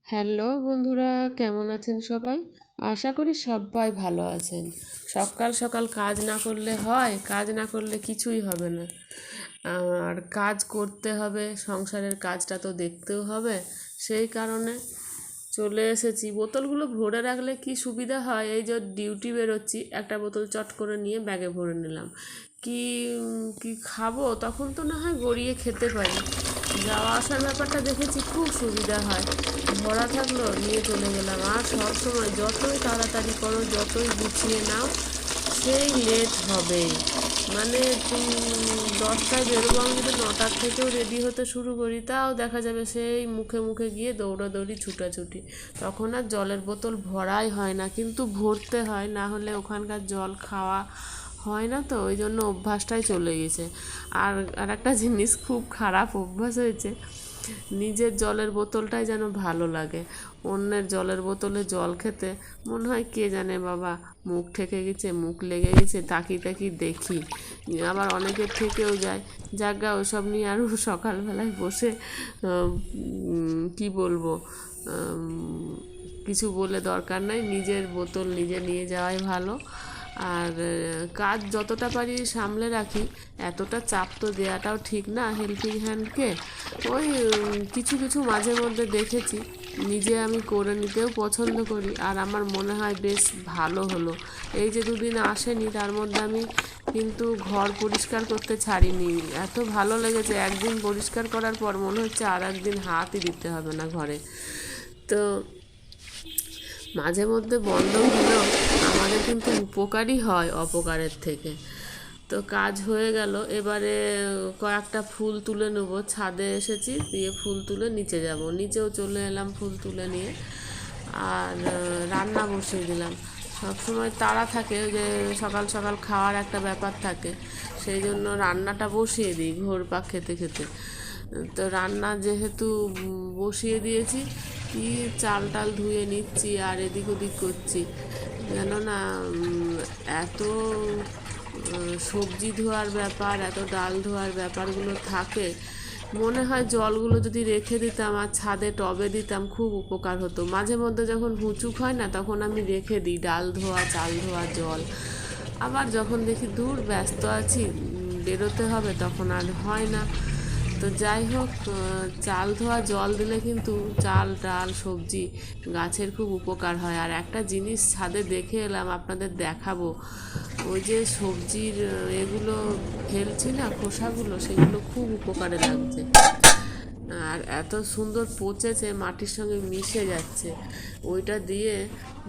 Hello বন্ধুরা, কেমন আছেন সবাই? আশা করি সবাই ভালো আছেন। সকাল সকাল কাজ না করলে হয়? কাজ না করলে কিছুই হবে না। আর কাজ করতে হবে, সংসারের কাজটা তো দেখতেও হবে। সেই কারণে চলে এসেছি। বোতলগুলো ভরে রাখলে কি সুবিধা হয়, এই যে ডিউটি বেরোচ্ছি, একটা বোতল চট করে নিয়ে ব্যাগে ভরে নিলাম। কি কি খাবো, তখন তো না হয় গড়িয়ে খেতে পারি। যাওয়া আসার ব্যাপারটা দেখেছি খুব সুবিধা হয়, ভরা থাকলো নিয়ে চলে গেলাম। আর সব সময় যতই তাড়াতাড়ি করো, যতই গুছিয়ে নাও, সেই লেট হবেই। মানে 10টায় বেরোবো, আমি যদি 9টার থেকেও রেডি হতে শুরু করি, তাও দেখা যাবে সেই মুখে মুখে গিয়ে দৌড়াদৌড়ি ছুটাছুটি। তখন আর জলের বোতল ভরাই হয় না, কিন্তু ভরতে হয়, না হলে ওখানকার জল খাওয়া হয় না। তো ওই জন্য অভ্যাসটাই চলে গেছে। আর একটা জিনিস, খুব খারাপ অভ্যাস হয়েছে, নিজের জলের বোতলটাই যেন ভালো লাগে। অন্যের জলের বোতলে জল খেতে মনে হয় কে জানে বাবা, মুখ ঠেকে গেছে, মুখ লেগে গেছে, তাকিয়ে তাকিয়ে দেখি। আবার অনেকের ঠেকেও যায়। জায়গা ওসব নিয়ে আরও সকালবেলায় বসে কি বলবো, কিছু বলে দরকার নাই। নিজের বোতল নিজে নিয়ে যাওয়াই ভালো। আর কাজ যতটা পারি সামলে রাখি, এতটা চাপ তো দেওয়াটাও ঠিক না হেল্পিং হ্যান্ডকে। ওই কিছু কিছু মাঝে মধ্যে দেখেছি, নিজে আমি করে নিতেও পছন্দ করি, আর আমার মনে হয় বেশ ভালো হলো। এই যে দুদিন আসেনি, তার মধ্যে আমি কিন্তু ঘর পরিষ্কার করতে ছাড়িনি। এত ভালো লেগেছে, একদিন পরিষ্কার করার পর মনে হচ্ছে আর একদিন হাতই দিতে হবে না ঘরে। তো মাঝে মধ্যে বন্ধ হলেও আমাদের কিন্তু উপকারই হয় অপকারের থেকে। তো কাজ হয়ে গেল, এবারে কয়েকটা ফুল তুলে নেব। ছাদে এসেছি, দিয়ে ফুল তুলে নিচে যাব। নিচেও চলে এলাম ফুল তুলে নিয়ে, আর রান্না বসিয়ে দিলাম। সবসময় তাড়া থাকে যে সকাল সকাল খাওয়ার একটা ব্যাপার থাকে, সেই জন্য রান্নাটা বসিয়ে দিই ঘোরপাক খেতে খেতে। তো রান্না যেহেতু বসিয়ে দিয়েছি, কি চাল টাল ধুয়ে নিচ্ছি আর এদিক ওদিক করছি। কেননা এত সবজি ধোয়ার ব্যাপার, এত ডাল ধোয়ার ব্যাপারগুলো থাকে, মনে হয় জলগুলো যদি রেখে দিতাম আর ছাদে টবে দিতাম খুব উপকার হতো। মাঝে মধ্যে যখন হুঁচুক হয় না, তখন আমি রেখে দিই ডাল ধোয়া, চাল ধোয়া জল। আবার যখন দেখি দূর ব্যস্ত আছি, বেরোতে হবে, তখন আর হয় না। তো যাই হোক, চাল ধোয়া জল দিলে কিন্তু চাল ডাল সবজি গাছের খুব উপকার হয়। আর একটা জিনিস ছাদে দেখে এলাম, আপনাদের দেখাবো। ওই যে সবজির এগুলো ফেলছি না, খোসাগুলো, সেগুলো খুব উপকারে লাগছে। আর এত সুন্দর পচেছে, মাটির সঙ্গে মিশে যাচ্ছে। ওইটা দিয়ে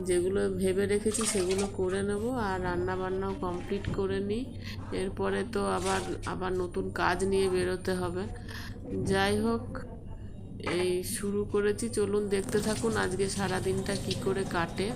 যেগুলো ভেবে রেখেছি সেগুলো করে নেব, আর রান্না বান্নাও কমপ্লিট করে নিই। এরপরে তো আবার আবার নতুন কাজ নিয়ে বেরোতে হবে। যাই হোক, এই শুরু করেছি, চলুন দেখতে থাকুন আজকে সারা দিনটা কী করে কাটে।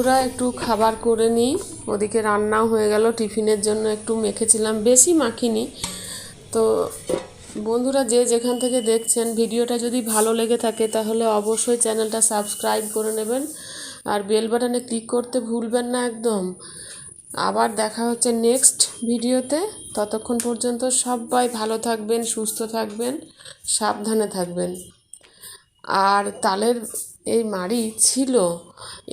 বন্ধুরা একটু খাবার করে নিই, ওদিকে রান্নাও হয়ে গেল। টিফিনের জন্য একটু মেখেছিলাম, বেশি মাখিনি। তো বন্ধুরা যে যেখান থেকে দেখছেন ভিডিওটা যদি ভালো লেগে থাকে তাহলে অবশ্যই চ্যানেলটা সাবস্ক্রাইব করে নেবেন আর বেল বাটনে ক্লিক করতে ভুলবেন না একদম। আবার দেখা হচ্ছে নেক্সট ভিডিওতে। ততক্ষণ পর্যন্ত সবাই ভালো থাকবেন, সুস্থ থাকবেন, সাবধানে থাকবেন। আর তালের এই মাড়ি ছিল,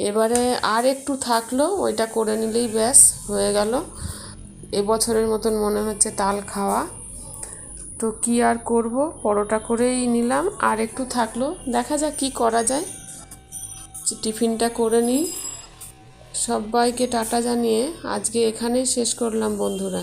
এবারে আর একটু থাকলো, ওইটা করে নিলেই ব্যাস হয়ে গেল। এবছরের মতন মনে হচ্ছে তাল খাওয়া। তো কি আর করব, পরোটা করেই নিলাম, আর একটু থাকলো, দেখা যাক কি করা যায়। টিফিনটা করে নিই। সবাইকে টাটা জানিয়ে আজকে এখানেই শেষ করলাম বন্ধুরা।